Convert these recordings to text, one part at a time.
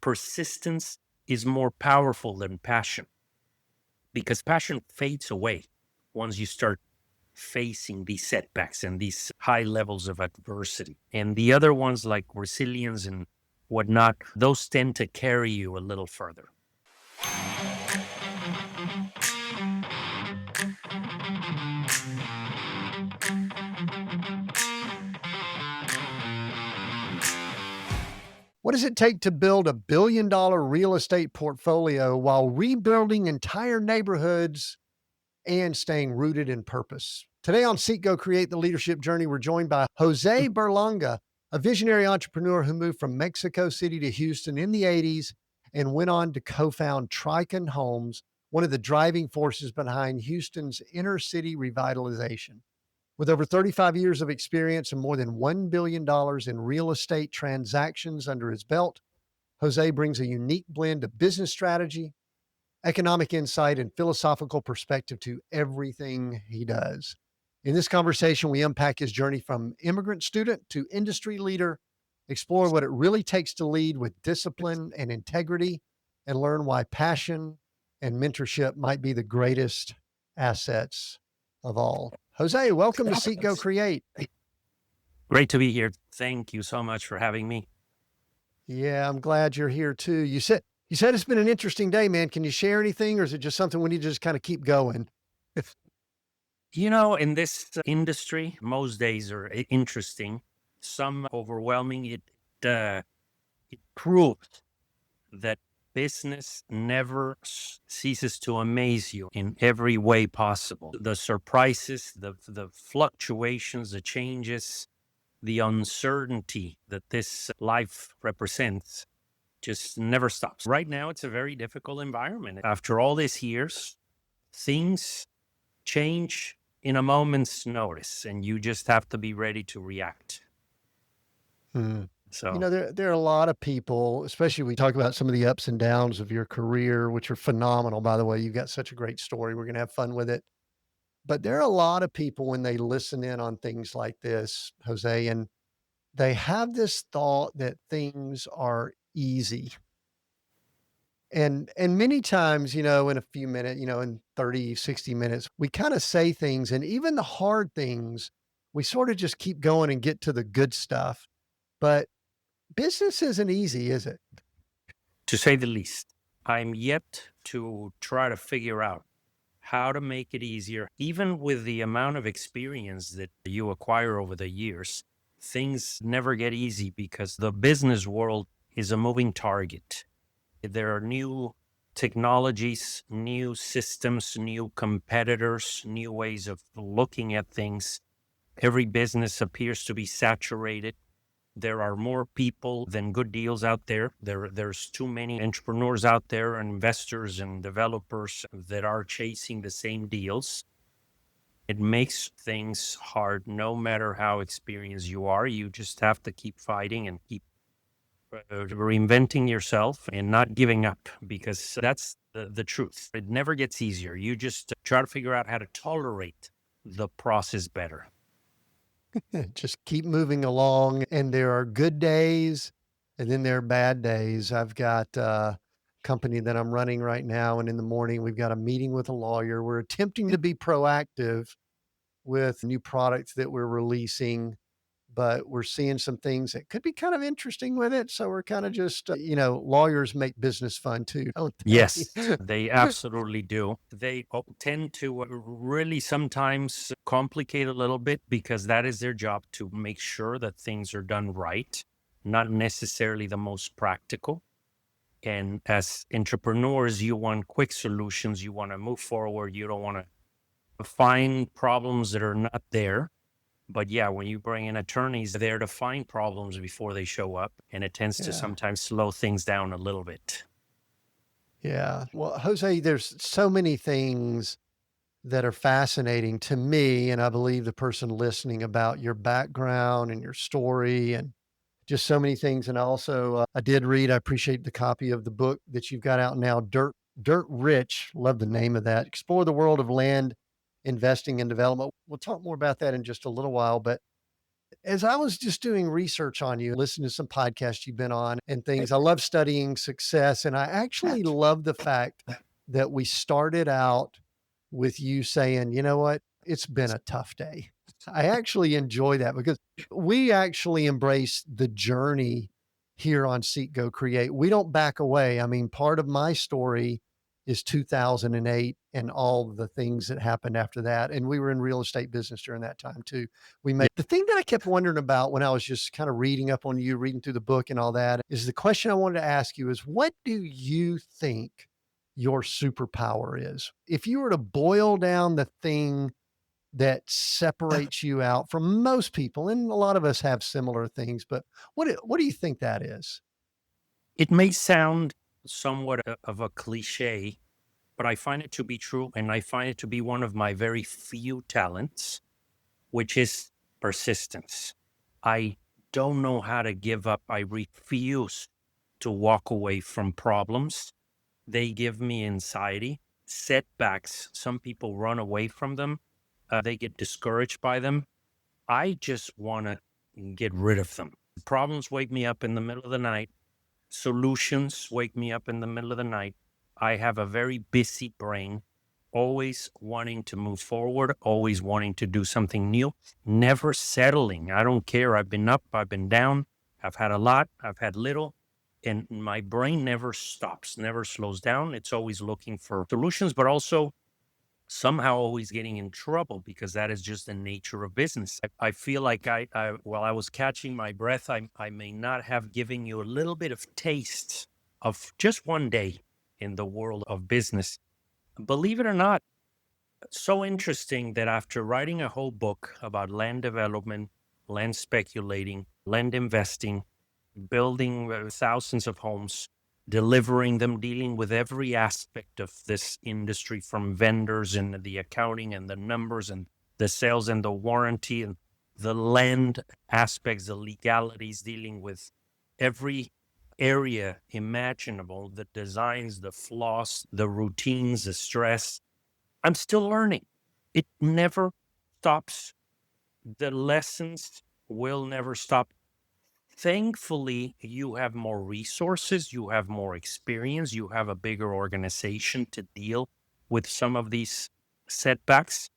persistence is more powerful than passion because passion fades away once you start facing these setbacks and these high levels of adversity. And the other ones, like resilience and whatnot, those tend to carry you a little further. What does it take to build a billion-dollar real estate portfolio while rebuilding entire neighborhoods and staying rooted in purpose? Today on Seek, Go, Create the Leadership Journey, we're joined by Jose Berlanga, a visionary entrepreneur who moved from Mexico City to Houston in the 80s and went on to co-found Tricon Homes, one of the driving forces behind Houston's inner city revitalization. With over 35 years of experience and more than $1 billion in real estate transactions under his belt, Jose brings a unique blend of business strategy, economic insight, and philosophical perspective to everything he does. In this conversation, we unpack his journey from immigrant student to industry leader, explore what it really takes to lead with discipline and integrity, and learn why passion and mentorship might be the greatest assets of all. Jose, welcome to Seek, Go, Create. Great to be here. Thank you so much for having me. Yeah, I'm glad you're here too. You said it's been an interesting day, man. Can you share anything, or is it just something we need to just kind of keep going? In this industry, most days are interesting, some overwhelming. It proves that business never ceases to amaze you in every way possible. The surprises, the fluctuations, the changes, the uncertainty that this life represents just never stops. Right now, it's a very difficult environment. After all these years, things change in a moment's notice, and you just have to be ready to react. So, There are a lot of people, especially we talk about some of the ups and downs of your career, which are phenomenal, by the way. You've got such a great story. We're going to have fun with it. But there are a lot of people when they listen in on things like this, Jose, and they have this thought that things are easy. And many times, in a few minutes, in 30, 60 minutes, we kind of say things, and even the hard things, we sort of just keep going and get to the good stuff. But business isn't easy, is it? to say the least, I'm yet to try to figure out how to make it easier. Even with the amount of experience that you acquire over the years, things never get easy because the business world is a moving target. There are new technologies, new systems, new competitors, new ways of looking at things. Every business appears to be saturated. There are more people than good deals out there. There's too many entrepreneurs out there, and investors and developers that are chasing the same deals. It makes things hard no matter how experienced you are. You just have to keep fighting and keep reinventing yourself and not giving up, because that's the truth. It never gets easier. You just try to figure out how to tolerate the process better. Just keep moving along. And there are good days and then there are bad days. I've got a company that I'm running right now. And in the morning, we've got a meeting with a lawyer. We're attempting to be proactive with new products that we're releasing, but we're seeing some things that could be kind of interesting with it. So we're kind of just, lawyers make business fun too, don't they? Yes, they absolutely do. They tend to really sometimes complicate a little bit because that is their job, to make sure that things are done right, not necessarily the most practical. And as entrepreneurs, you want quick solutions. You want to move forward. You don't want to find problems that are not there. But yeah, when you bring in attorneys, they're there to find problems before they show up. And it tends to sometimes slow things down a little bit. Yeah. Well, Jose, there's so many things that are fascinating to me, and I believe the person listening, about your background and your story and just so many things. And also, I did read, I appreciate the copy of the book that you've got out now, Dirt Rich. Love the name of that. Explore the world of land, investing, and development. We'll talk more about that in just a little while. But As I was just doing research on you, listening to some podcasts you've been on and things, I love studying success. And I actually love the fact that we started out with you saying, you know what, it's been a tough day. I actually enjoy that because we actually embrace the journey here on Seek Go Create. We don't back away. I mean, part of my story is 2008 and all the things that happened after that. And we were in real estate business during that time too. We Yeah. made the thing that I kept wondering about when I was just kind of reading up on you, reading through the book and all that is the question I wanted to ask you is what do you think your superpower is? If you were to boil down the thing that separates you out from most people, and a lot of us have similar things, but what do you think that is? It may sound somewhat of a cliche, but I find it to be true. And I find it to be one of my very few talents, which is persistence. I don't know how to give up. I refuse to walk away from problems. They give me anxiety. Setbacks, some people run away from them, they get discouraged by them. I just want to get rid of them. Problems wake me up in the middle of the night. Solutions wake me up in the middle of the night. I have a very busy brain, always wanting to move forward, always wanting to do something new, never settling. I don't care. I've been up, I've been down, I've had a lot, I've had little, and my brain never stops, never slows down. It's always looking for solutions, but also somehow always getting in trouble because that is just the nature of business. I feel like while I was catching my breath, I may not have given you a little bit of taste of just one day in the world of business. Believe it or not, so interesting that after writing a whole book about land development, land speculating, land investing, building thousands of homes, delivering them, dealing with every aspect of this industry from vendors and the accounting and the numbers and the sales and the warranty and the land aspects, the legalities, dealing with every area imaginable, the designs, the flaws, the routines, the stress. I'm still learning. It never stops. The lessons will never stop. Thankfully, you have more resources, you have more experience, you have a bigger organization to deal with some of these setbacks,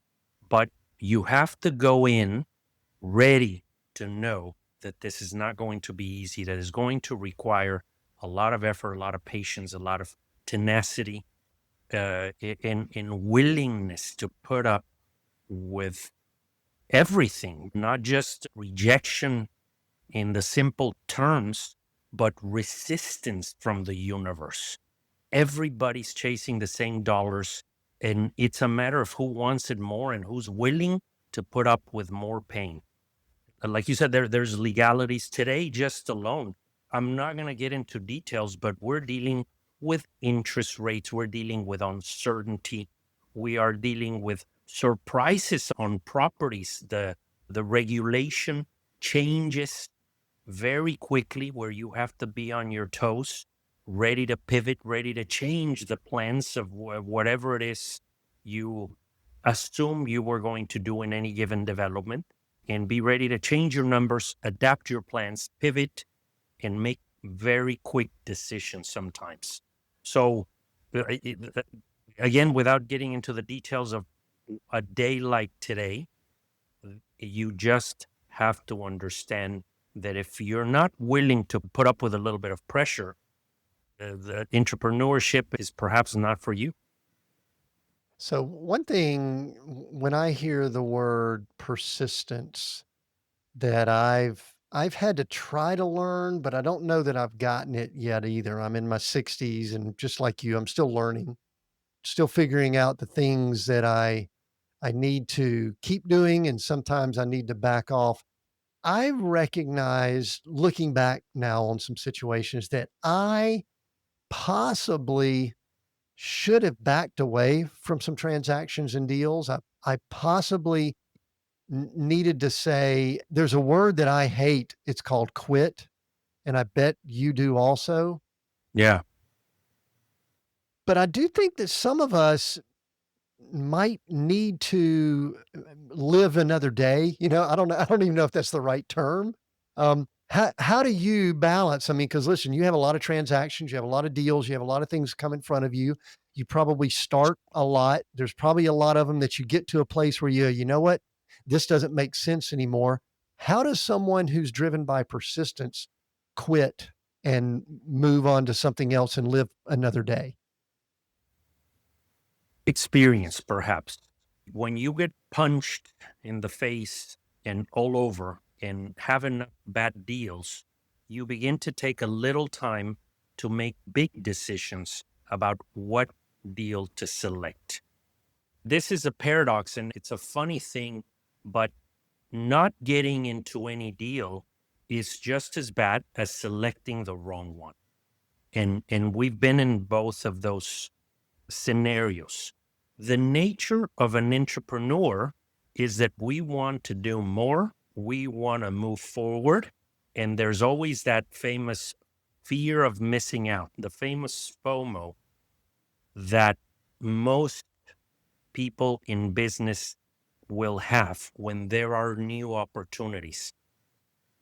but you have to go in ready to know that this is not going to be easy, that is going to require a lot of effort, a lot of patience, a lot of tenacity, in willingness to put up with everything, not just rejection in the simple terms, but resistance from the universe. Everybody's chasing the same dollars, and it's a matter of who wants it more and who's willing to put up with more pain. Like you said, there's legalities today just alone. I'm not going to get into details, but we're dealing with interest rates. We're dealing with uncertainty. We are dealing with surprises on properties. The regulation changes very quickly where you have to be on your toes, ready to pivot, ready to change the plans of whatever it is you assume you were going to do in any given development, and be ready to change your numbers, adapt your plans, pivot, and make very quick decisions sometimes. So, again, without getting into the details of a day like today, you just have to understand that if you're not willing to put up with a little bit of pressure, the entrepreneurship is perhaps not for you. So one thing when I hear the word persistence that I've had to try to learn, but I don't know that I've gotten it yet either. I'm in my 60s and just like you, I'm still learning, still figuring out the things that I need to keep doing and sometimes I need to back off. I've recognized looking back now on some situations that I possibly should have backed away from some transactions and deals. I possibly needed to say, there's a word that I hate. It's called quit. And I bet you do also. Yeah. But I do think that some of us might need to live another day. I don't know. I don't even know if that's the right term. How do you balance? I mean, because listen, you have a lot of transactions, you have a lot of deals, you have a lot of things come in front of you. You probably start a lot. There's probably a lot of them that you get to a place where you know what, this doesn't make sense anymore. How does someone who's driven by persistence quit and move on to something else and live another day? Experience, perhaps. When you get punched in the face and all over and having bad deals, you begin to take a little time to make big decisions about what deal to select. This is a paradox and it's a funny thing, but not getting into any deal is just as bad as selecting the wrong one. And we've been in both of those scenarios. The nature of an entrepreneur is that we want to do more, we want to move forward, and there's always that famous fear of missing out, the famous FOMO that most people in business will have when there are new opportunities.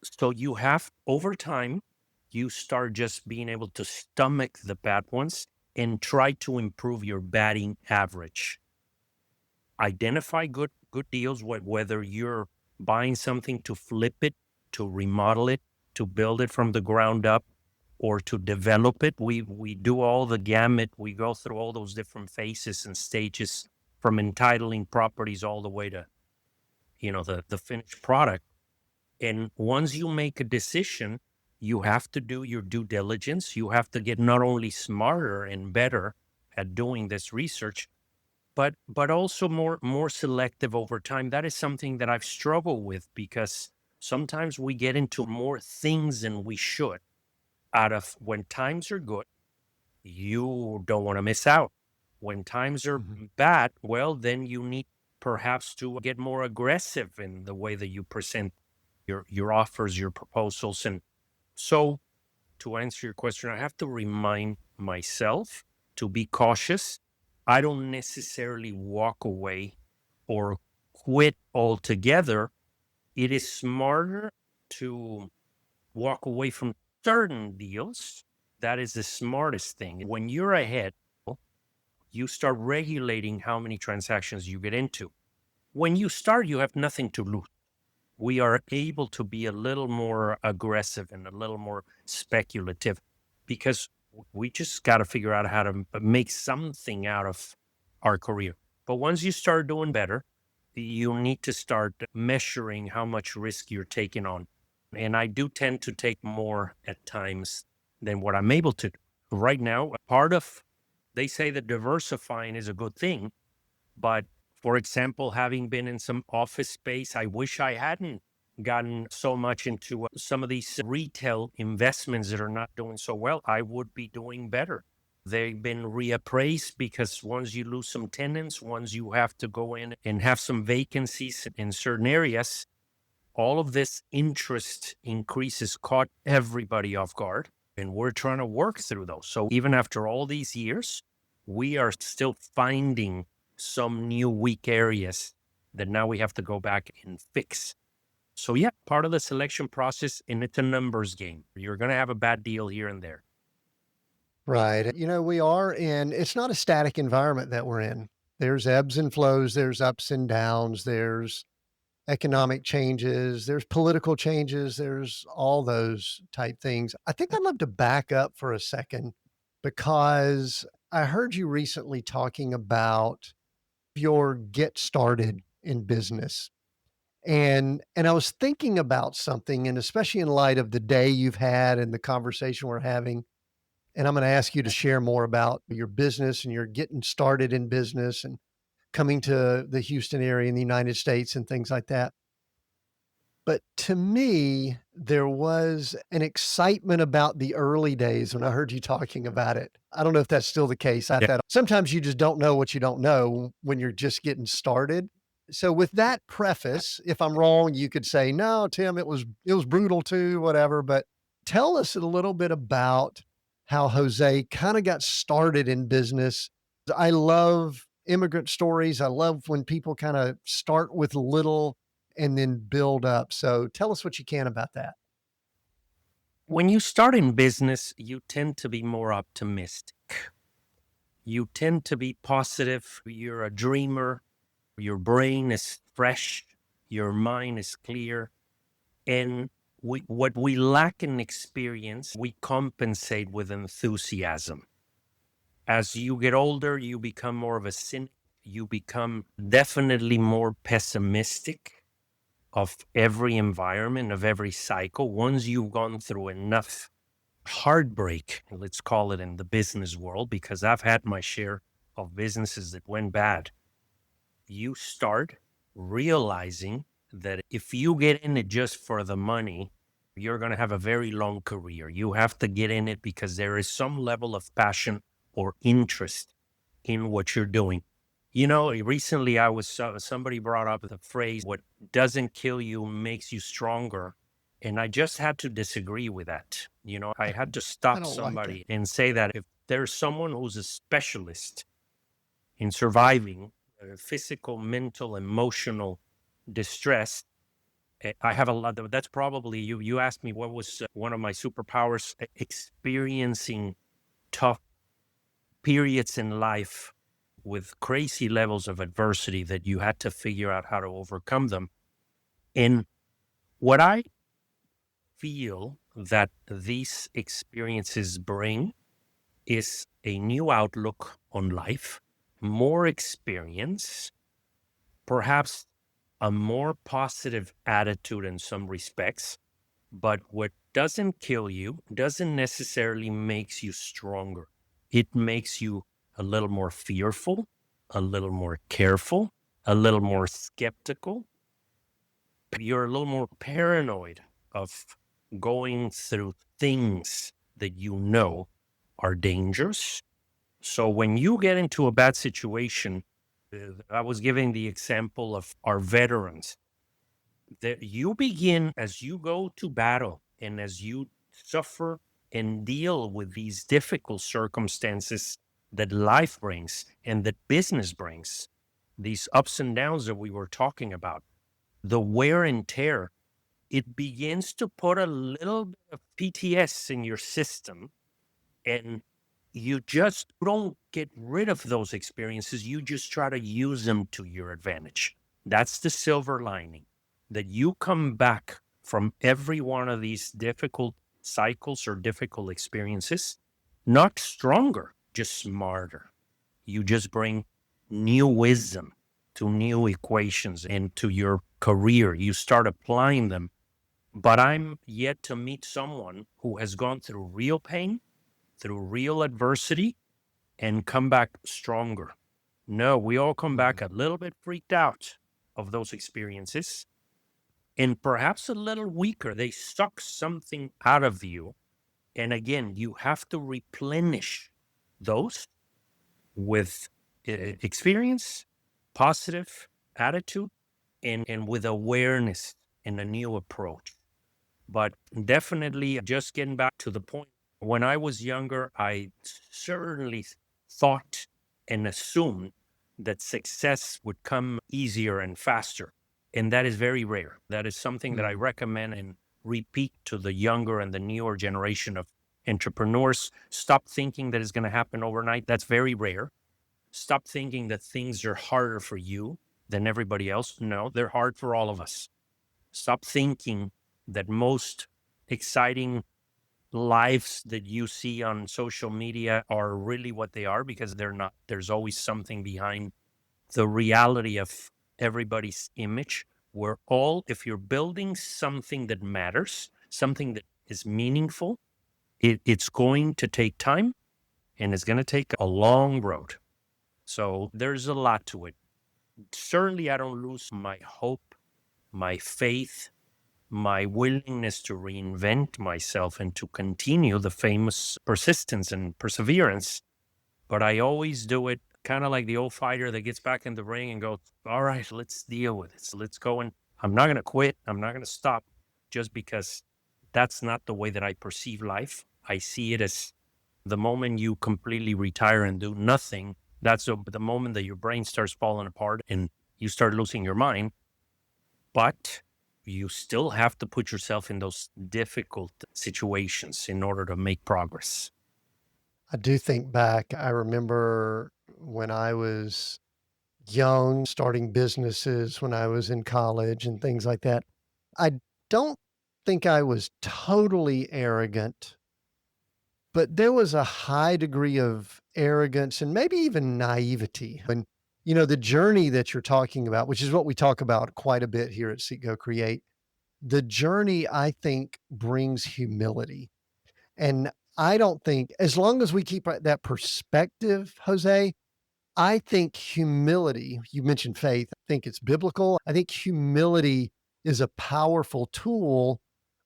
So you have, over time, you start just being able to stomach the bad ones and try to improve your batting average. Identify good deals, whether you're buying something to flip it, to remodel it, to build it from the ground up, or to develop it. We do all the gamut. We go through all those different phases and stages from entitling properties all the way to the finished product. And once you make a decision, you have to do your due diligence. You have to get not only smarter and better at doing this research, but also more selective over time. That is something that I've struggled with because sometimes we get into more things than we should. Out of when times are good, you don't want to miss out. When times are Mhm. bad, well, then you need perhaps to get more aggressive in the way that you present your offers, your proposals. And so to answer your question, I have to remind myself to be cautious. I don't necessarily walk away or quit altogether. It is smarter to walk away from certain deals. That is the smartest thing. When you're ahead, you start regulating how many transactions you get into. When you start, you have nothing to lose. We are able to be a little more aggressive and a little more speculative because we just got to figure out how to make something out of our career. But once you start doing better, you need to start measuring how much risk you're taking on. And I do tend to take more at times than what I'm able to. Right now, part of, they say that diversifying is a good thing, but for example, having been in some office space, I wish I hadn't gotten so much into some of these retail investments that are not doing so well. I would be doing better. They've been reappraised because once you lose some tenants, once you have to go in and have some vacancies in certain areas, all of this interest increases caught everybody off guard. And we're trying to work through those. So even after all these years, we are still finding some new weak areas that now we have to go back and fix. So yeah, part of the selection process, and it's a numbers game. You're going to have a bad deal here and there. Right. We are in, it's not a static environment that we're in. There's ebbs and flows, there's ups and downs, there's economic changes, there's political changes, there's all those type things. I think I'd love to back up for a second because I heard you recently talking about your get started in business. And I was thinking about something, and especially in light of the day you've had and the conversation we're having, and I'm going to ask you to share more about your business and your getting started in business and coming to the Houston area in the United States and things like that. But to me, there was an excitement about the early days when I heard you talking about it. I don't know if that's still the case. Yeah. Sometimes you just don't know what you don't know when you're just getting started. So with that preface, if I'm wrong, you could say, "No, Tim, it was brutal too, whatever." But tell us a little bit about how Jose kind of got started in business. I love immigrant stories. I love when people kind of start with little and then build up. So tell us what you can about that. When you start in business, you tend to be more optimistic. You tend to be positive. You're a dreamer. Your brain is fresh. Your mind is clear. And what we lack in experience, we compensate with enthusiasm. As you get older, you become more of a cynic. You become definitely more pessimistic of every environment, of every cycle. Once you've gone through enough heartbreak, let's call it in the business world, because I've had my share of businesses that went bad, you start realizing that if you get in it just for the money, you're going to have a very long career. You have to get in it because there is some level of passion or interest in what you're doing. You know, recently I was somebody brought up the phrase, "What doesn't kill you makes you stronger." And I just had to disagree with that. You know, I had to I stop don't like it. somebody and say that if there's someone who's a specialist in surviving physical, mental, emotional distress, I have a lot. That's probably you. You asked me what was one of my superpowers, experiencing tough periods in life with crazy levels of adversity that you had to figure out how to overcome them. And what I feel that these experiences bring is a new outlook on life, more experience, perhaps a more positive attitude in some respects. But what doesn't kill you doesn't necessarily makes you stronger. It makes you a little more fearful, a little more careful, a little more skeptical. You're a little more paranoid of going through things that you know are dangerous. So when you get into a bad situation, I was giving the example of our veterans, that you begin as you go to battle and as you suffer and deal with these difficult circumstances that life brings and that business brings, these ups and downs that we were talking about, the wear and tear, it begins to put a little bit of PTS in your system, and you just don't get rid of those experiences. You just try to use them to your advantage. That's the silver lining, that you come back from every one of these difficult cycles or difficult experiences, not stronger, just smarter. You just bring new wisdom to new equations and to your career. You start applying them. But I'm yet to meet someone who has gone through real pain, through real adversity, and come back stronger. No, we all come back Mhm. a little bit freaked out of those experiences and perhaps a little weaker. They suck something out of you. And again, you have to replenish those with experience, positive attitude, and with awareness and a new approach. But definitely, just getting back to the point, when I was younger, I certainly thought and assumed that success would come easier and faster. And that is very rare. That is something that I Mm. recommend and repeat to the younger and the newer generation of entrepreneurs. Stop thinking that it's going to happen overnight. That's very rare. Stop thinking that things are harder for you than everybody else. No, they're hard for all of us. Stop thinking that most exciting lives that you see on social media are really what they are, because they're not. There's always something behind the reality of everybody's image. We're all, if you're building something that matters, something that is meaningful, it's going to take time and it's going to take a long road. So there's a lot to it. Certainly, I don't lose my hope, my faith, my willingness to reinvent myself and to continue the famous persistence and perseverance. But I always do it kind of like the old fighter that gets back in the ring and goes, all right, let's deal with it. So let's go. And I'm not going to quit. I'm not going to stop just because that's not the way that I perceive life. I see it as the moment you completely retire and do nothing, That's the moment that your brain starts falling apart and you start losing your mind. But you still have to put yourself in those difficult situations in order to make progress. I do think back, I remember when I was young, starting businesses when I was in college and things like that. I don't think I was totally arrogant, but there was a high degree of arrogance and maybe even naivety. And, the journey that you're talking about, which is what we talk about quite a bit here at Seek Go Create, the journey, I think, brings humility. And I don't think, as long as we keep that perspective, Jose, I think humility, you mentioned faith, I think it's biblical. I think humility is a powerful tool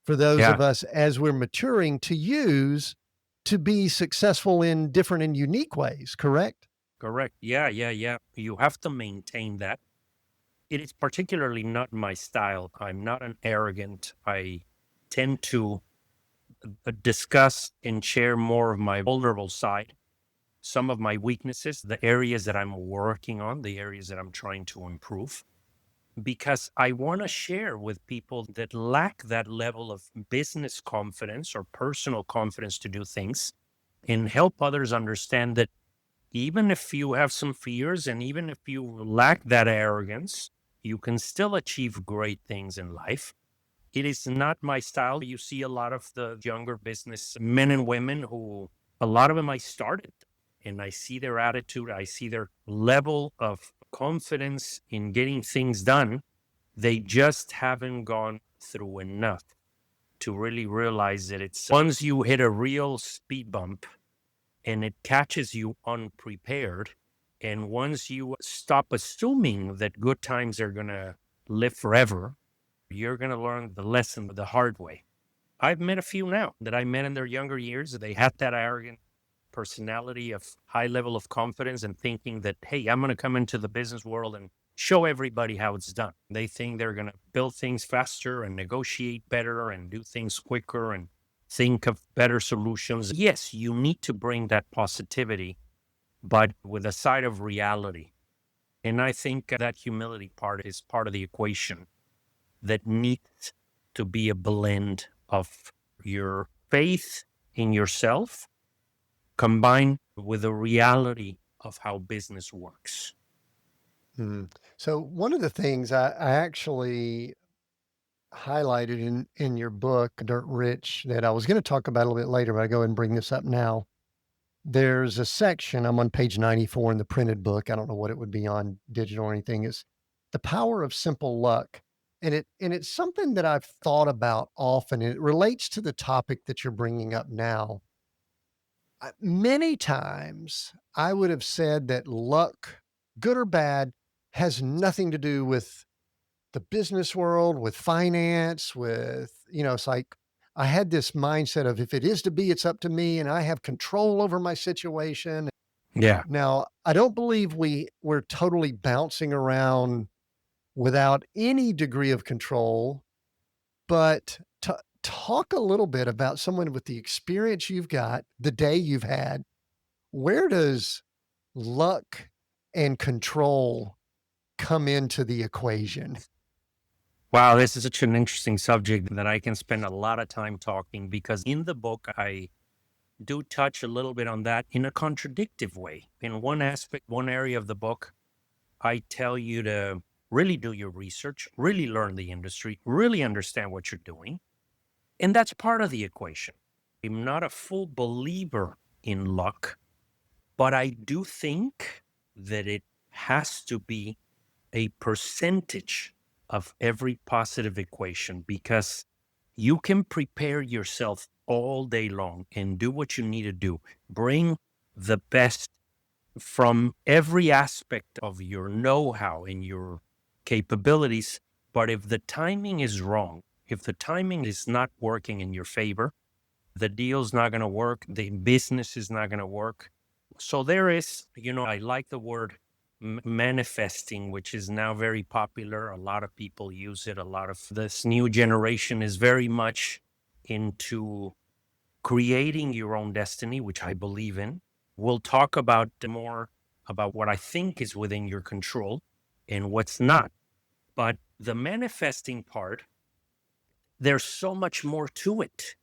for those Yeah, of us as we're maturing to use to be successful in different and unique ways, correct? correct. Yeah, yeah, yeah. You have to maintain that. It is particularly not my style. I'm not an arrogant. I tend to discuss and share more of my vulnerable side, some of my weaknesses, the areas that I'm working on, the areas that I'm trying to improve, because I want to share with people that lack that level of business confidence or personal confidence to do things and help others understand that even if you have some fears and even if you lack that arrogance, you can still achieve great things in life. It is not my style. You see a lot of the younger business men and women who, a lot of them I started, and I see their attitude, I see their level of confidence in getting things done. They just haven't gone through enough to really realize that it's once you hit a real speed bump and it catches you unprepared, and once you stop assuming that good times are going to live forever, you're going to learn the lesson the hard way. I've met a few now that I met in their younger years. They had that arrogant personality of high level of confidence and thinking that, hey, I'm going to come into the business world and show everybody how it's done. They think they're going to build things faster and negotiate better and do things quicker and think of better solutions. Yes, you need to bring that positivity, but with a side of reality. And I think that humility part is part of the equation that needs to be a blend of your faith in yourself combined with the reality of how business works. Hmm. So one of the things I actually highlighted in your book, Dirt Rich, that I was going to talk about a little bit later, but I go ahead and bring this up now. There's a section, I'm on page 94 in the printed book. I don't know what it would be on digital or anything. Is the power of simple luck. And it's something that I've thought about often. And it relates to the topic that you're bringing up now. Many times I would have said that luck, good or bad, has nothing to do with the business world, with finance, it's like I had this mindset of if it is to be, it's up to me and I have control over my situation. Yeah. Now, I don't believe we're totally bouncing around without any degree of control, but talk a little bit about someone with the experience you've got, the day you've had. Where does luck and control come into the equation? Wow, this is such an interesting subject that I can spend a lot of time talking because in the book, I do touch a little bit on that in a contradictive way. In one aspect, one area of the book, I tell you to really do your research, really learn the industry, really understand what you're doing. And that's part of the equation. I'm not a full believer in luck, but I do think that it has to be a percentage of every positive equation because you can prepare yourself all day long and do what you need to do. Bring the best from every aspect of your know how and your capabilities. But if the timing is wrong, if the timing is not working in your favor, the deal's not going to work, the business is not going to work. So there is, I like the word manifesting, which is now very popular. A lot of people use it. A lot of this new generation is very much into creating your own destiny, which I believe in. We'll talk about more about what I think is within your control and what's not. But the manifesting part, there's so much more to it.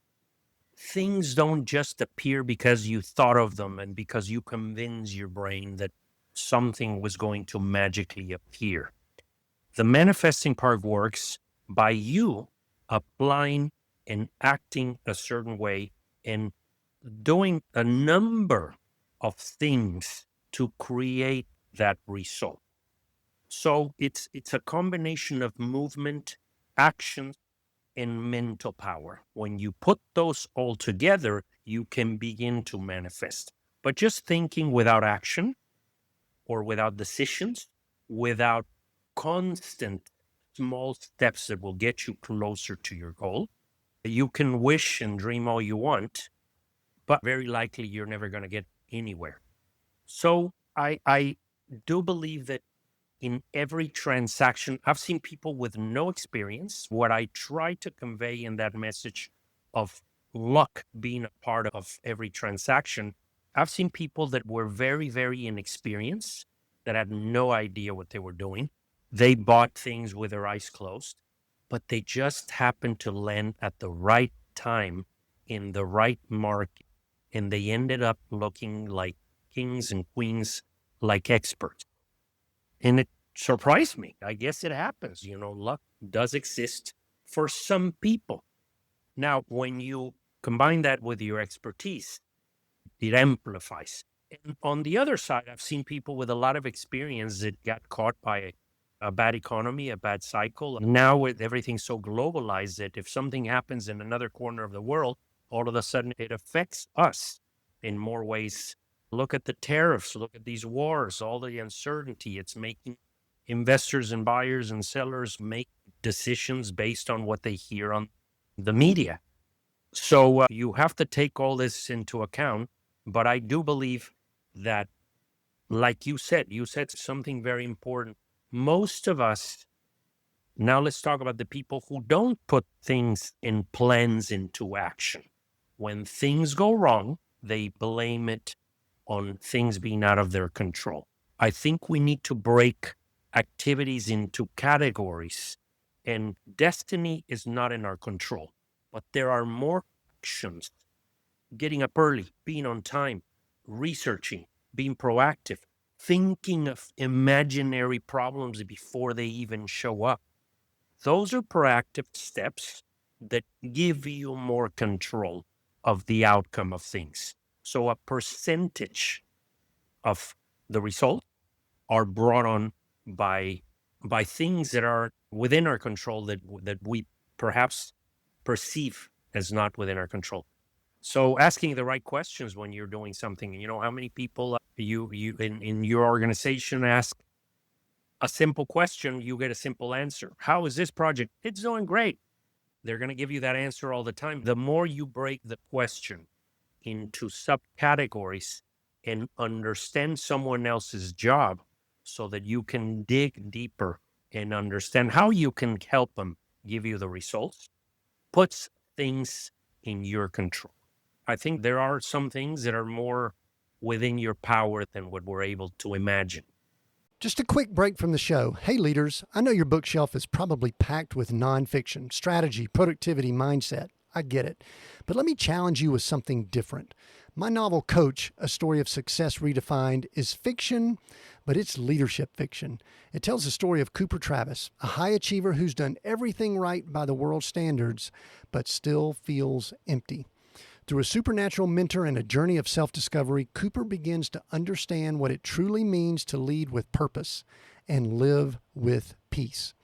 Things don't just appear because you thought of them and because you convince your brain that something was going to magically appear. The manifesting part works by you applying and acting a certain way and doing a number of things to create that result. So it's a combination of movement, action, and mental power. When you put those all together, you can begin to manifest. But just thinking without action or without decisions, without constant small steps that will get you closer to your goal, you can wish and dream all you want, but very likely you're never going to get anywhere. So I do believe that in every transaction, I've seen people with no experience. What I try to convey in that message of luck being a part of every transaction, I've seen people that were very, very inexperienced, that had no idea what they were doing. They bought things with their eyes closed, but they just happened to land at the right time in the right market. And they ended up looking like kings and queens, like experts. And it surprised me. I guess it happens. Luck does exist for some people. Now, when you combine that with your expertise, it amplifies. And on the other side, I've seen people with a lot of experience that got caught by a bad economy, a bad cycle. Now, with everything so globalized, that if something happens in another corner of the world, all of a sudden it affects us in more ways. Look at the tariffs, look at these wars, all the uncertainty. It's making investors and buyers and sellers make decisions based on what they hear on the media. So you have to take all this into account. But I do believe that, like you said something very important. Most of us, now let's talk about the people who don't put things and plans into action. When things go wrong, they blame it on things being out of their control. I think we need to break activities into categories, and destiny is not in our control, but there are more actions: getting up early, being on time, researching, being proactive, thinking of imaginary problems before they even show up. Those are proactive steps that give you more control of the outcome of things. So a percentage of the result are brought on by things that are within our control, that we perhaps perceive as not within our control. So asking the right questions when you're doing something. How many people you in your organization ask a simple question, you get a simple answer. How is this project? It's doing great. They're going to give you that answer all the time. The more you break the question into subcategories and understand someone else's job, so that you can dig deeper and understand how you can help them give you the results, puts things in your control. I think there are some things that are more within your power than what we're able to imagine. Just a quick break from the show. Hey, leaders, I know your bookshelf is probably packed with nonfiction, strategy, productivity, mindset. I get it. But let me challenge you with something different. My novel, Coach, A Story of Success Redefined, is fiction, but it's leadership fiction. It tells the story of Cooper Travis, a high achiever who's done everything right by the world's standards, but still feels empty. Through a supernatural mentor and a journey of self-discovery, Cooper begins to understand what it truly means to lead with purpose and live with peace.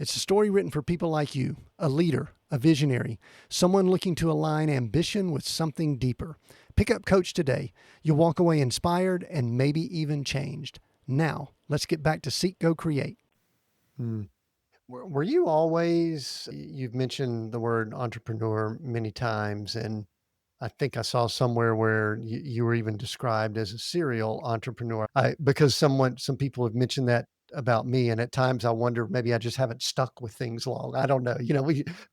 It's a story written for people like you, a leader, a visionary, someone looking to align ambition with something deeper. Pick up Coach today. You'll walk away inspired and maybe even changed. Now, let's get back to Seek, Go, Create. Were you always, you've mentioned the word entrepreneur many times, and I think I saw somewhere where you were even described as a serial entrepreneur. Because some people have mentioned that about me, and at times I wonder maybe I just haven't stuck with things long. I don't know.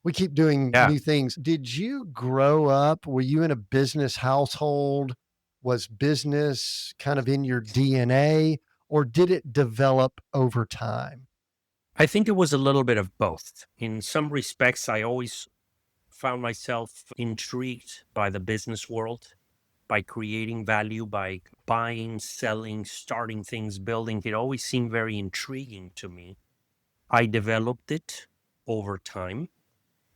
We keep doing Yeah. new things. Did you grow up? Were you in a business household? Was business kind of in your DNA, or did it develop over time? I think it was a little bit of both. In some respects, I always found myself intrigued by the business world, by creating value, by buying, selling, starting things, building. It always seemed very intriguing to me. I developed it over time.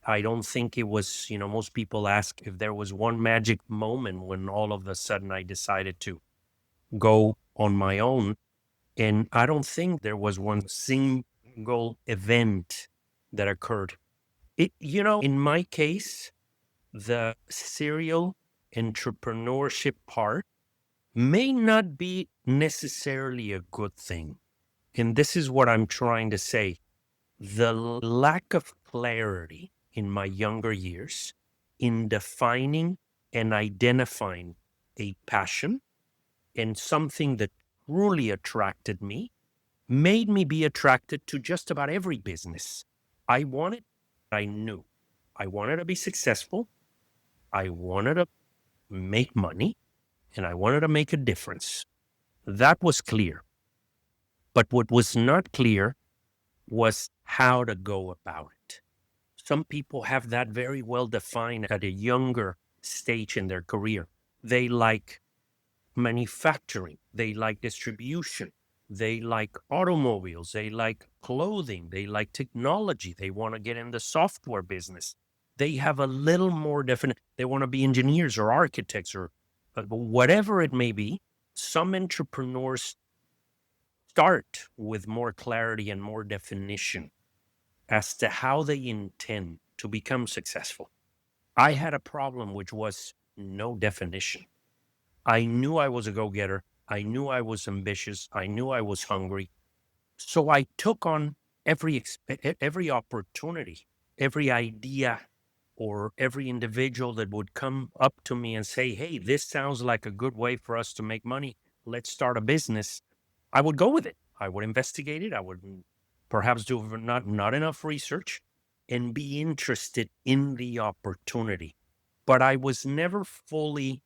I don't think it was, most people ask if there was one magic moment when all of a sudden I decided to go on my own. And I don't think there was one single event that occurred. In my case, the serial entrepreneurship part may not be necessarily a good thing. And this is what I'm trying to say. The lack of clarity in my younger years in defining and identifying a passion and something that truly attracted me made me be attracted to just about every business. I knew I wanted to be successful. I wanted to make money and I wanted to make a difference. That was clear. But what was not clear was how to go about it. Some people have that very well defined at a younger stage in their career. They like manufacturing, they like distribution, they like automobiles, they like clothing, they like technology, they want to get in the software business. They have a little more definite, they want to be engineers or architects or whatever it may be. Some entrepreneurs start with more clarity and more definition as to how they intend to become successful. I had a problem which was no definition. I knew I was a go getter. I knew I was ambitious. I knew I was hungry. So I took on every opportunity, every idea, or every individual that would come up to me and say, "Hey, this sounds like a good way for us to make money. Let's start a business." I would go with it. I would investigate it. I would perhaps do not enough research and be interested in the opportunity. But I was never fully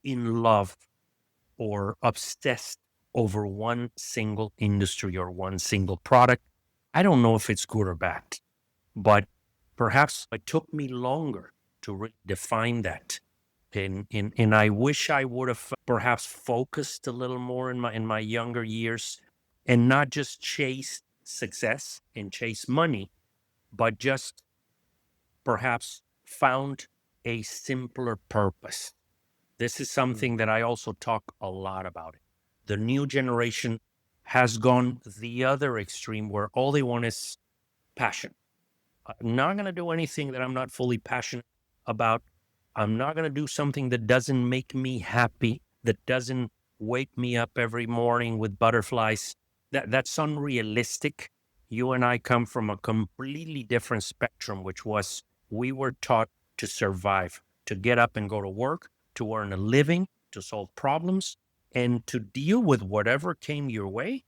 in love or obsessed over one single industry or one single product. I don't know if it's good or bad, but perhaps it took me longer to define that. And I wish I would have perhaps focused a little more in my younger years and not just chase success and chase money, but just perhaps found a simpler purpose. This is something that I also talk a lot about. The new generation has gone the other extreme where all they want is passion. I'm not going to do anything that I'm not fully passionate about. I'm not going to do something that doesn't make me happy, that doesn't wake me up every morning with butterflies. That's unrealistic. You and I come from a completely different spectrum, which was we were taught to survive, to get up and go to work, to earn a living, to solve problems, and to deal with whatever came your way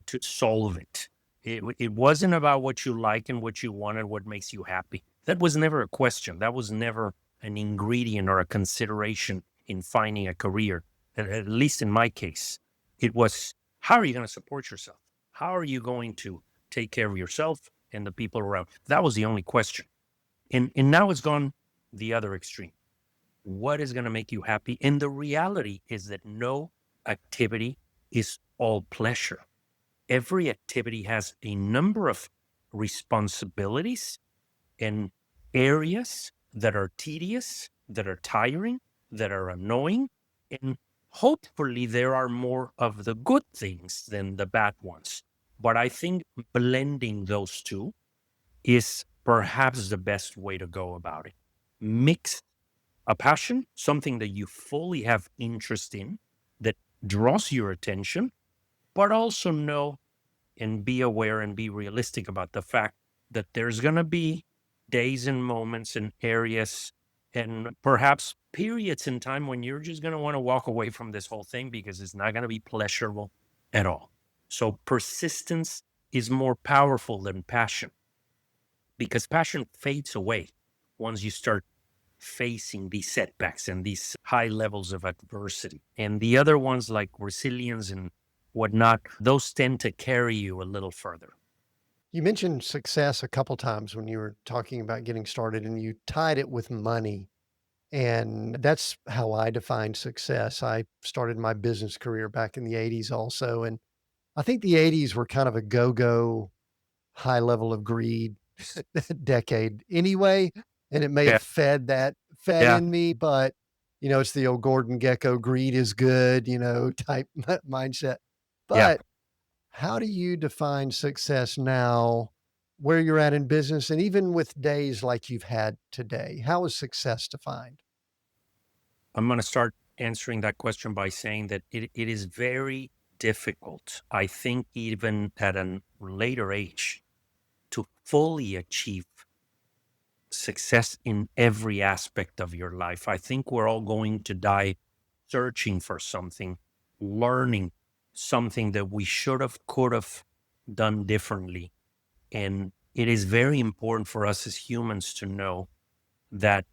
to solve it. It wasn't about what you like and what you want and what makes you happy. That was never a question. That was never an ingredient or a consideration in finding a career. At least in my case, it was how are you going to support yourself? How are you going to take care of yourself and the people around? That was the only question. And now it's gone the other extreme. What is going to make you happy? And the reality is that no activity is all pleasure. Every activity has a number of responsibilities and areas that are tedious, that are tiring, that are annoying. And hopefully, there are more of the good things than the bad ones. But I think blending those two is perhaps the best way to go about it. Mix a passion, something that you fully have interest in, that draws your attention, but also know and be aware and be realistic about the fact that there's going to be days and moments and areas and perhaps periods in time when you're just going to want to walk away from this whole thing because it's not going to be pleasurable at all. So persistence is more powerful than passion because passion fades away once you start facing these setbacks and these high levels of adversity. And the other ones, like resilience and whatnot, those tend to carry you a little further. You mentioned success a couple times when you were talking about getting started, and you tied it with money. And that's how I define success. I started my business career back in the 80s also. And I think the 80s were kind of a go go, high level of greed decade anyway. And it may Yeah. have fed Yeah. in me, but it's the old Gordon Gecko greed is good, type mindset. Yeah. But how do you define success now, where you're at in business, and even with days like you've had today? How is success defined? I'm going to start answering that question by saying that it is very difficult, I think, even at a later age, to fully achieve success in every aspect of your life. I think we're all going to die searching for something, learning something that we should have, could have done differently. And it is very important for us as humans to know that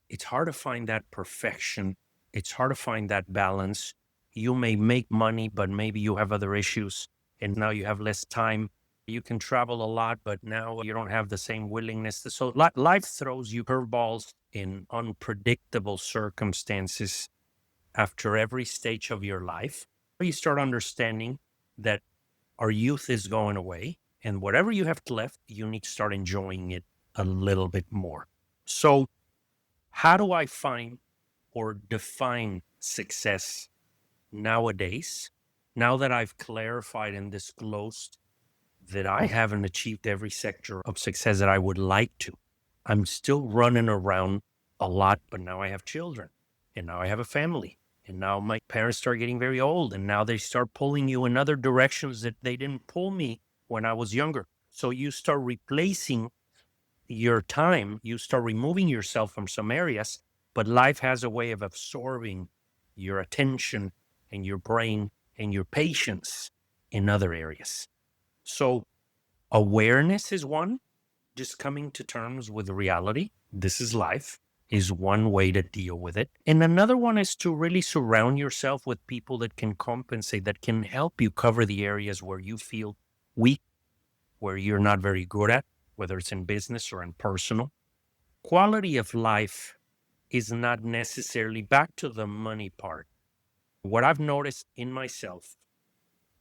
it's hard to find that perfection. It's hard to find that balance. You may make money, but maybe you have other issues and now you have less time. You can travel a lot, but now you don't have the same willingness. So life throws you curveballs in unpredictable circumstances after every stage of your life. You start understanding that our youth is going away, and whatever you have left, you need to start enjoying it a little bit more. So, how do I find or define success nowadays? Now that I've clarified and disclosed that I haven't achieved every sector of success that I would like to, I'm still running around a lot, but now I have children and now I have a family. And now my parents start getting very old and now they start pulling you in other directions that they didn't pull me when I was younger. So you start replacing your time, you start removing yourself from some areas, but life has a way of absorbing your attention and your brain and your patience in other areas. So, awareness is one, just coming to terms with reality. This is life, is one way to deal with it. And another one is to really surround yourself with people that can compensate, that can help you cover the areas where you feel weak, where you're not very good at, whether it's in business or in personal. Quality of life is not necessarily back to the money part. What I've noticed in myself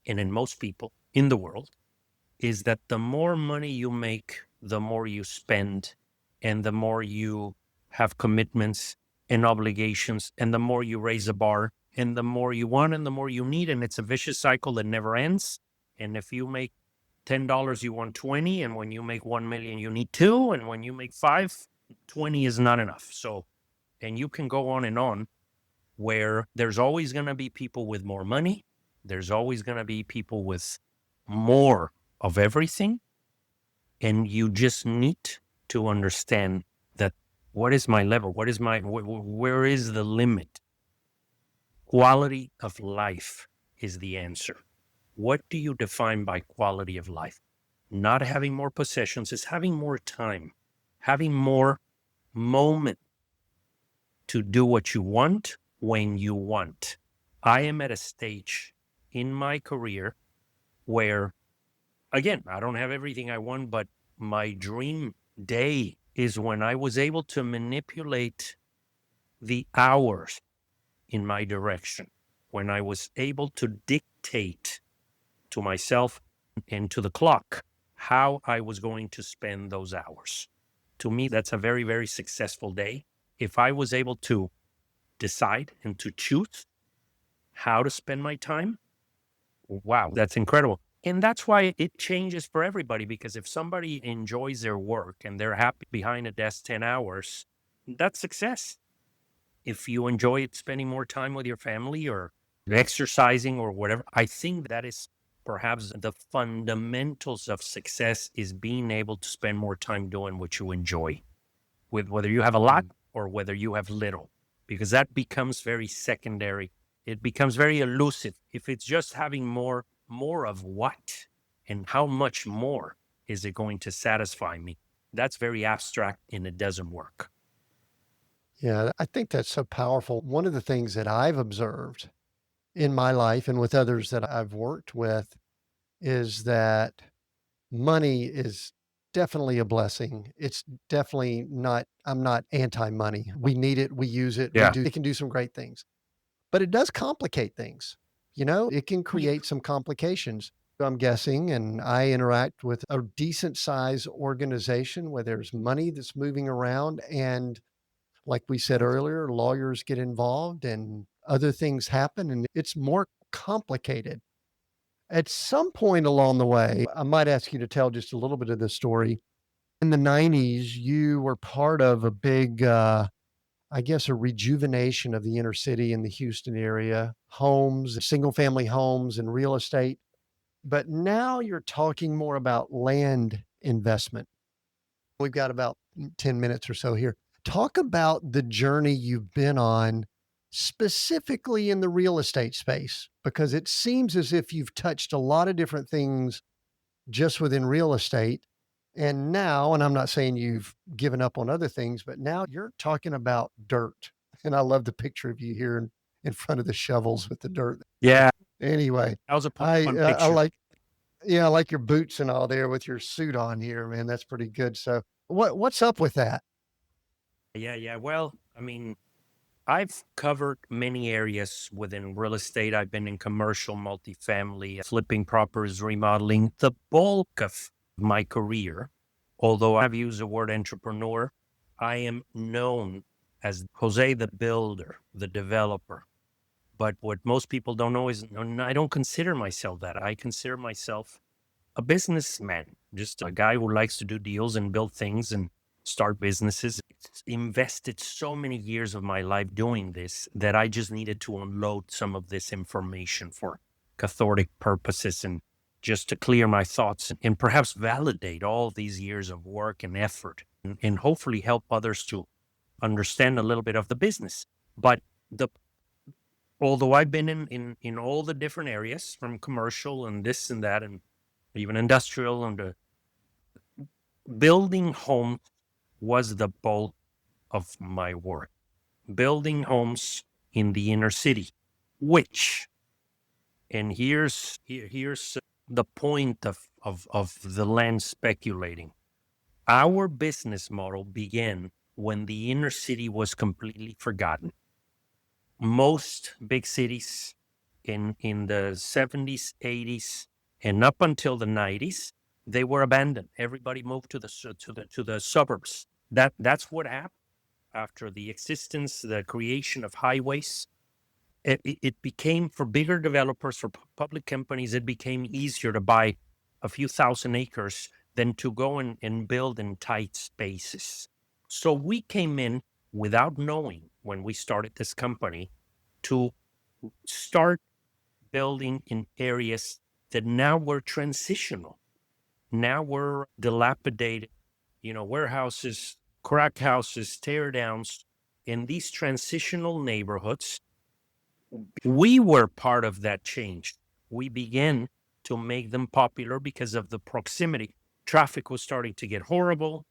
and in most people in the world is that the more money you make, the more you spend, and the more you have commitments and obligations, and the more you raise the bar, and the more you want, and the more you need. And it's a vicious cycle that never ends. And if you make $10, you want 20. And when you make 1 million, you need two. And when you make five, 20 is not enough. So, and you can go on, where there's always going to be people with more money. There's always going to be people with more of everything. And you just need to understand that what is my level? What is my, where is the limit? Quality of life is the answer. What do you define by quality of life? Not having more possessions, is having more time, having more moment to do what you want when you want. I am at a stage in my career where, again, I don't have everything I want, but my dream day is when I was able to manipulate the hours in my direction, when I was able to dictate to myself and to the clock how I was going to spend those hours. To me, that's a very, very successful day. If I was able to decide and to choose how to spend my time, wow, that's incredible. And that's why it changes for everybody, because if somebody enjoys their work and they're happy behind a desk 10 hours, that's success. If you enjoy it, spending more time with your family or exercising or whatever, I think that is perhaps the fundamentals of success, is being able to spend more time doing what you enjoy, with whether you have a lot or whether you have little, because that becomes very secondary. It becomes very elusive. If it's just having more of what and how much more is it going to satisfy me? That's very abstract and it doesn't work. Yeah, I think that's so powerful. One of the things that I've observed in my life and with others that I've worked with is that money is definitely a blessing. It's definitely not, I'm not anti money. We need it, we use it, Yeah. it can do some great things, but it does complicate things. It can Yeah. create some complications. I'm guessing, and I interact with a decent size organization where there's money that's moving around. And like we said earlier, lawyers get involved and other things happen, and it's more complicated. At some point along the way, I might ask you to tell just a little bit of this story. In the 90s, you were part of a big, I guess, a rejuvenation of the inner city in the Houston area, homes, single family homes, and real estate. But now you're talking more about land investment. We've got about 10 minutes or so here. Talk about the journey you've been on specifically in the real estate space, because it seems as if you've touched a lot of different things just within real estate. And now, and I'm not saying you've given up on other things, but now you're talking about dirt. And I love the picture of you here in front of the shovels with the dirt. Yeah. Anyway, That was a fun I picture. like, yeah, I like your boots and all there with your suit on here, man. That's pretty good. So what's up with that? Yeah. Yeah. Well, I mean, I've covered many areas within real estate. I've been in commercial, multifamily, flipping properties, remodeling. The bulk of my career, although I've used the word entrepreneur, I am known as Jose the builder, the developer. But what most people don't know is I don't consider myself that. I consider myself a businessman, just a guy who likes to do deals and build things and start businesses. It's invested so many years of my life doing this that I just needed to unload some of this information for cathartic purposes and just to clear my thoughts and perhaps validate all these years of work and effort and hopefully help others to understand a little bit of the business. But the although I've been in all the different areas from commercial and this and that and even industrial and building homes was the bulk of my work. Building homes in the inner city, which, and here's the point of the land speculating. Our business model began when the inner city was completely forgotten. Most big cities in the 70s, 80s, and up until the 90s, they were abandoned. Everybody moved to the suburbs. That's what happened after the existence, the creation of highways. It became for bigger developers, for public companies, it became easier to buy a few thousand acres than to go and build in tight spaces. So we came in without knowing when we started this company to start building in areas that now were transitional. Now were dilapidated, warehouses, crack houses, tear downs. In these transitional neighborhoods, we were part of that change. We began to make them popular because of the proximity. Traffic was starting to get horrible.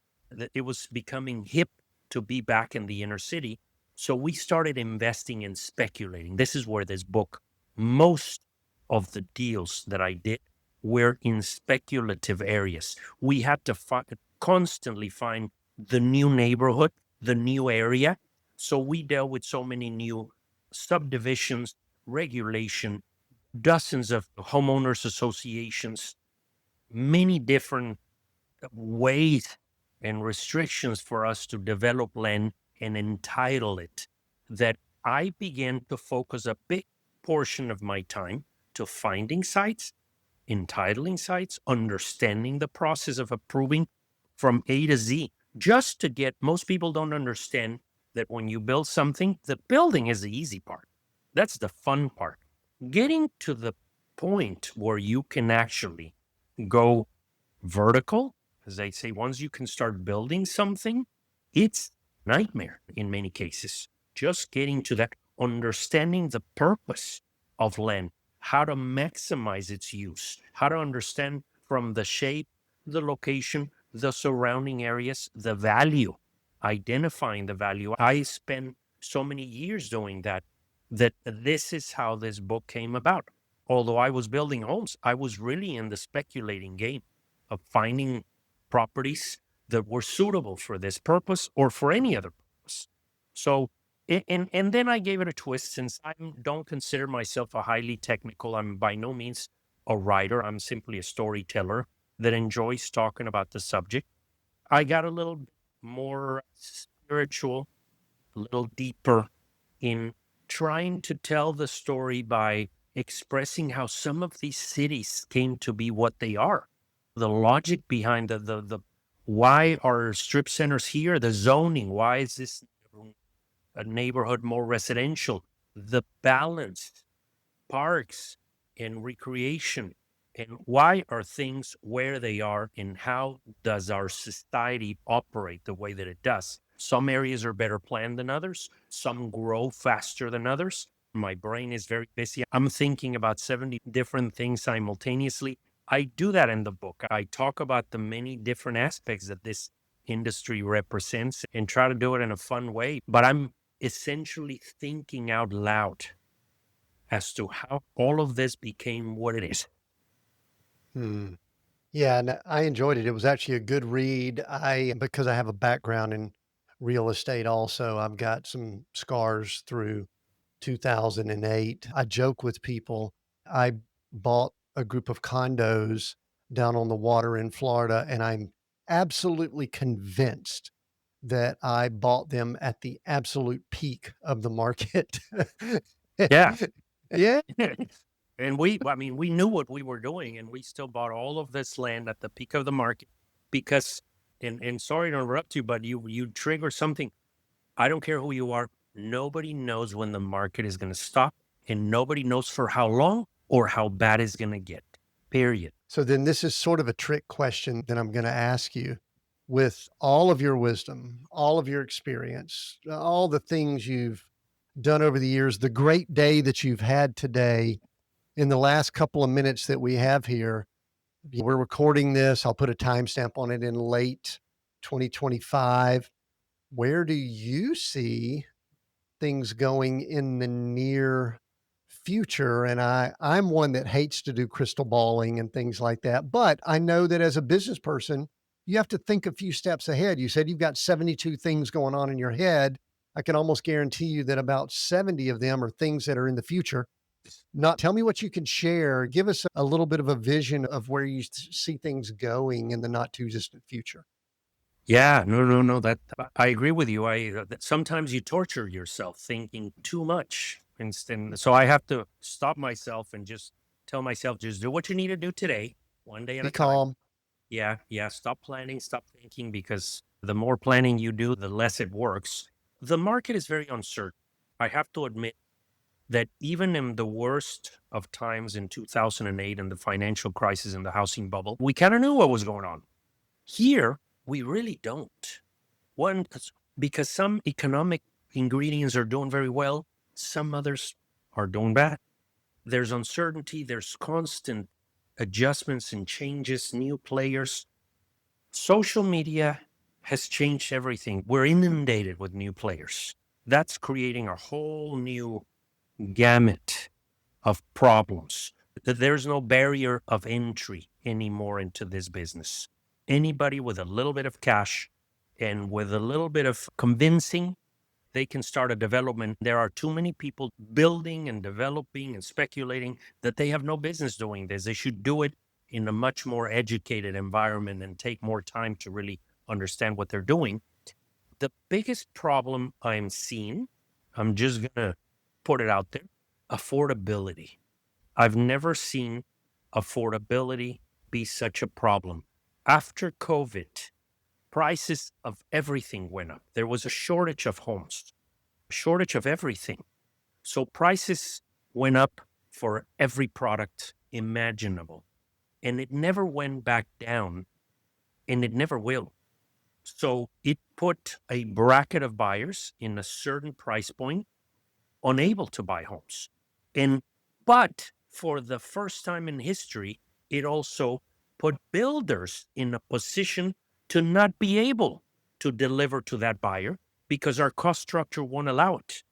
It was becoming hip to be back in the inner city. So we started investing and speculating. This is where this book, most of the deals that I did were in speculative areas. We had to constantly find the new neighborhood, the new area. So we dealt with so many new subdivisions, regulation, dozens of homeowners associations, many different ways and restrictions for us to develop land and entitle it, that I began to focus a big portion of my time to finding sites, entitling sites, understanding the process of approving from A to Z, just to get most people don't understand that when you build something, the building is the easy part. That's the fun part. Getting to the point where you can actually go vertical, as they say, once you can start building something, it's nightmare in many cases. Just getting to that, understanding the purpose of land, how to maximize its use, how to understand from the shape, the location, the surrounding areas, the value. identifying the value. I spent so many years doing that, that this is how this book came about. Although I was building homes, I was really in the speculating game of finding properties that were suitable for this purpose or for any other purpose. So, and then I gave it a twist, since I don't consider myself a highly technical. I'm by no means a writer. I'm simply a storyteller that enjoys talking about the subject. I got a little more spiritual, a little deeper in trying to tell the story by expressing how some of these cities came to be what they are. The logic behind the why are strip centers here, the zoning, why is this a neighborhood more residential, the balance, parks and recreation, and why are things where they are, and how does our society operate the way that it does. Some areas are better planned than others, some grow faster than others. My brain is very busy. I'm thinking about 70 different things simultaneously. I do that in the book. I talk about the many different aspects that this industry represents and try to do it in a fun way, but I'm essentially thinking out loud as to how all of this became what it is. Hmm. Yeah, and I enjoyed it. It was actually a good read. Because I have a background in real estate also, I've got some scars through 2008. I joke with people. I bought a group of condos down on the water in Florida, and I'm absolutely convinced that I bought them at the absolute peak of the market. Yeah. Yeah. And I mean, we knew what we were doing, and we still bought all of this land at the peak of the market because, and sorry to interrupt you, but you trigger something. I don't care who you are. Nobody knows when the market is going to stop, and nobody knows for how long or how bad it's going to get. Period. So then this is sort of a trick question that I'm going to ask you. With all of your wisdom, all of your experience, all the things you've done over the years, the great day that you've had today, in the last couple of minutes that we have here, we're recording this. I'll put a timestamp on it in late 2025. Where do you see things going in the near future? And I'm one that hates to do crystal balling and things like that, but I know that as a business person, you have to think a few steps ahead. You said you've got 72 things going on in your head. I can almost guarantee you that about 70 of them are things that are in the future. Not tell me what you can share. Give us a little bit of a vision of where you see things going in the not too distant future. Yeah, no, no, no. That I agree with you. That sometimes you torture yourself thinking too much, and so I have to stop myself and just tell myself, just do what you need to do today, one day at Be a time. calm. Yeah, yeah. Stop planning, stop thinking, because the more planning you do, the less it works. The market is very uncertain. I have to admit that even in the worst of times in 2008 and the financial crisis and the housing bubble, we kind of knew what was going on. Here, we really don't. One, because some economic ingredients are doing very well, some others are doing bad. There's uncertainty, there's constant adjustments and changes, new players. Social media has changed everything. We're inundated with new players. That's creating a whole new gamut of problems. There's no barrier of entry anymore into this business. Anybody with a little bit of cash and with a little bit of convincing, they can start a development. There are too many people building and developing and speculating that they have no business doing this. They should do it in a much more educated environment and take more time to really understand what they're doing. The biggest problem I'm seeing, I'm just going to put it out there, affordability. I've never seen affordability be such a problem. After COVID, prices of everything went up. There was a shortage of homes, shortage of everything. So prices went up for every product imaginable. And it never went back down, and it never will. So it put a bracket of buyers in a certain price point unable to buy homes. And but for the first time in history, it also put builders in a position to not be able to deliver to that buyer because our cost structure won't allow it.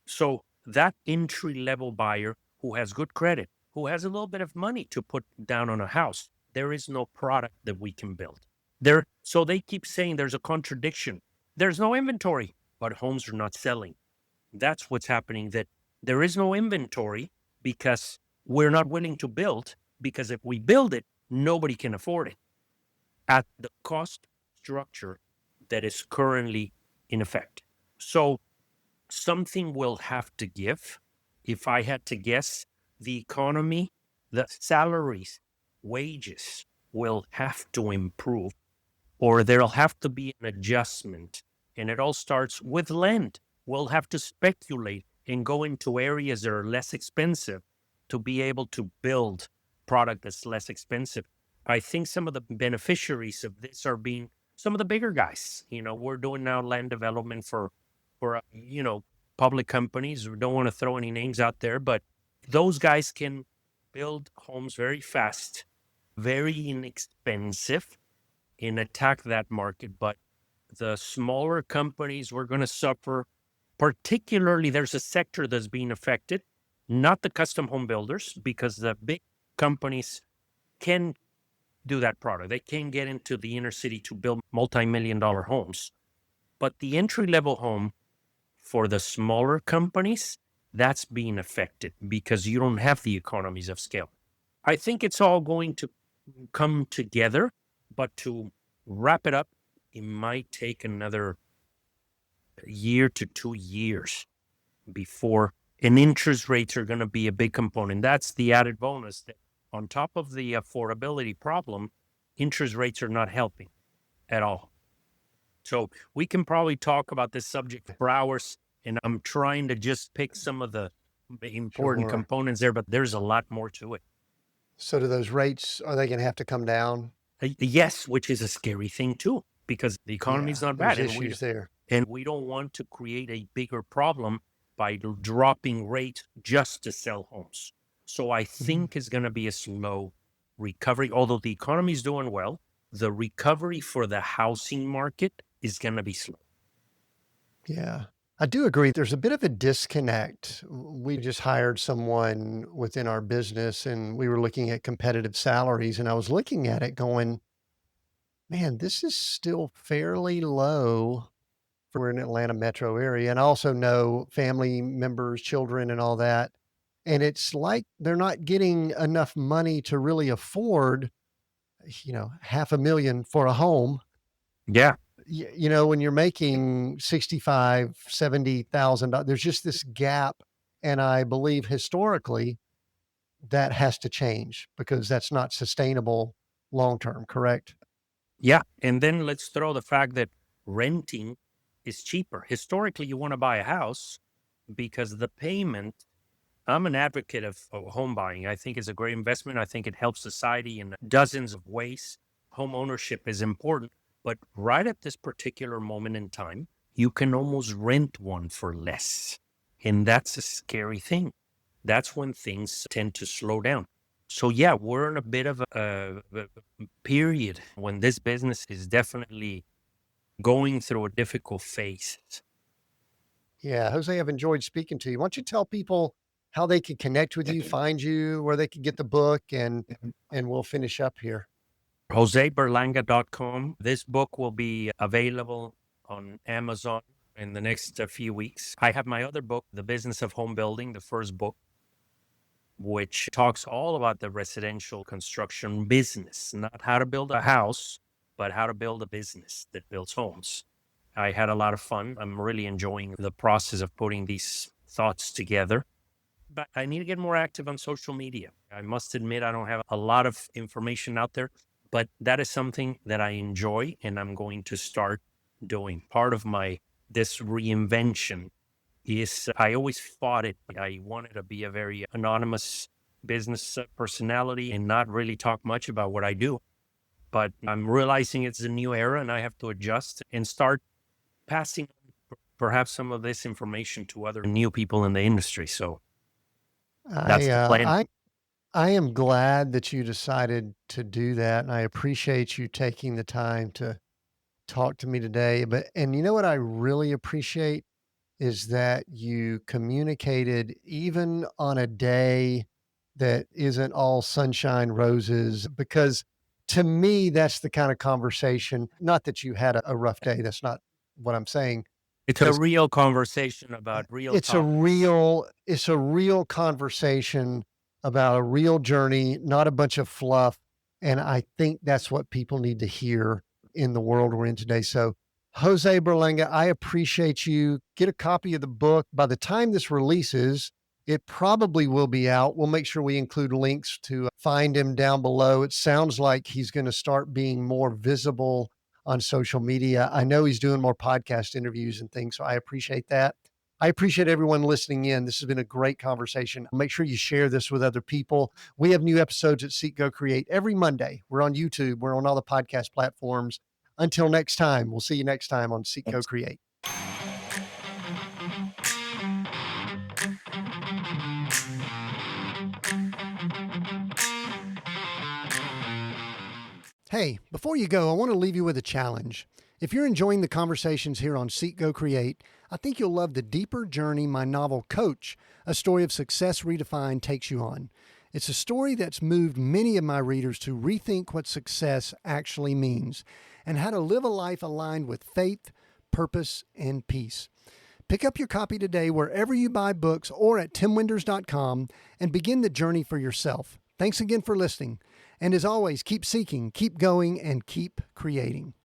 So that entry level buyer who has good credit, who has a little bit of money to put down on a house, there is no product that we can build. So they keep saying there's a contradiction. There's no inventory, but homes are not selling. That's what's happening, that there is no inventory because we're not willing to build, because if we build it, nobody can afford it at the cost structure that is currently in effect. So something will have to give. If I had to guess, the economy, the salaries, wages will have to improve, or there'll have to be an adjustment. And it all starts with land. We'll have to speculate and go into areas that are less expensive to be able to build product that's less expensive. I think some of the beneficiaries of this are being some of the bigger guys. We're doing now land development for public companies. We don't want to throw any names out there, but those guys can build homes very fast, very inexpensive, and attack that market. But the smaller companies, we're going to suffer. Particularly, there's a sector that's being affected, not the custom home builders, because the big companies can do that product. They can get into the inner city to build multi-million-dollar homes. But the entry-level home for the smaller companies, that's being affected because you don't have the economies of scale. I think it's all going to come together, but to wrap it up, it might take another year to 2 years before, and interest rates are going to be a big component. That's the added bonus, that on top of the affordability problem, interest rates are not helping at all. So we can probably talk about this subject for hours, and I'm trying to just pick some of the important Sure. components there, but there's a lot more to it. So do those rates, are they going to have to come down? Yes, which is a scary thing too, because the economy's Yeah, not bad, there's and we issues there. don't want to create a bigger problem by dropping rates just to sell homes. So I Mhm. think it's going to be a slow recovery. Although the economy is doing well, the recovery for the housing market is going to be slow. Yeah. I do agree. There's a bit of a disconnect. We just hired someone within our business and we were looking at competitive salaries. And I was looking at it going, man, this is still fairly low for an Atlanta metro area. And I also know family members, children, and all that. And it's like they're not getting enough money to really afford, half a million for a home. Yeah. When you're making 65, 70,000, there's just this gap. And I believe historically that has to change because that's not sustainable long term, correct? Yeah. And then let's throw the fact that renting is cheaper. Historically, you want to buy a house because the payment, I'm an advocate of home buying. I think it's a great investment. I think it helps society in dozens of ways. Home ownership is important. But right at this particular moment in time, you can almost rent one for less. And that's a scary thing. That's when things tend to slow down. So, yeah, we're in a bit of a period when this business is definitely going through a difficult phase. Yeah, Jose, I've enjoyed speaking to you. Why don't you tell people how they can connect with you, find you, where they can get the book, and we'll finish up here. JoseBerlanga.com. This book will be available on Amazon in the next few weeks. I have my other book, The Business of Home Building, the first book, which talks all about the residential construction business, not how to build a house, but how to build a business that builds homes. I had a lot of fun. I'm really enjoying the process of putting these thoughts together. But I need to get more active on social media. I must admit, I don't have a lot of information out there, but that is something that I enjoy and I'm going to start doing. Part of this reinvention is I always fought it. I wanted to be a very anonymous business personality and not really talk much about what I do. But I'm realizing it's a new era and I have to adjust and start passing perhaps some of this information to other new people in the industry. So I that's the uh, plan. I I am glad that you decided to do that, and I appreciate you taking the time to talk to me today. And you know what I really appreciate is that you communicated even on a day that isn't all sunshine roses, because to me, that's the kind of conversation, not that you had a rough day. That's not what I'm saying. It's a real conversation about real It's a topics. real conversation about a real journey, not a bunch of fluff, and I think that's what people need to hear in the world we're in today. So, Jose Berlanga, I appreciate you. Get a copy of the book. By the time this releases, it probably will be out. We'll make sure we include links to find him down below. It sounds like he's going to start being more visible on social media. I know he's doing more podcast interviews and things, so I appreciate that. I appreciate everyone listening in. This has been a great conversation. Make sure you share this with other people. We have new episodes at Seek Go Create every Monday. We're on YouTube. We're on all the podcast platforms. Until next time, we'll see you next time on Seek Go Create. Hey, before you go, I want to leave you with a challenge. If you're enjoying the conversations here on Seek Go Create, I think you'll love the deeper journey my novel Coach, A Story of Success Redefined, takes you on. It's a story that's moved many of my readers to rethink what success actually means and how to live a life aligned with faith, purpose, and peace. Pick up your copy today wherever you buy books or at timwinders.com and begin the journey for yourself. Thanks again for listening. And as always, keep seeking, keep going, and keep creating.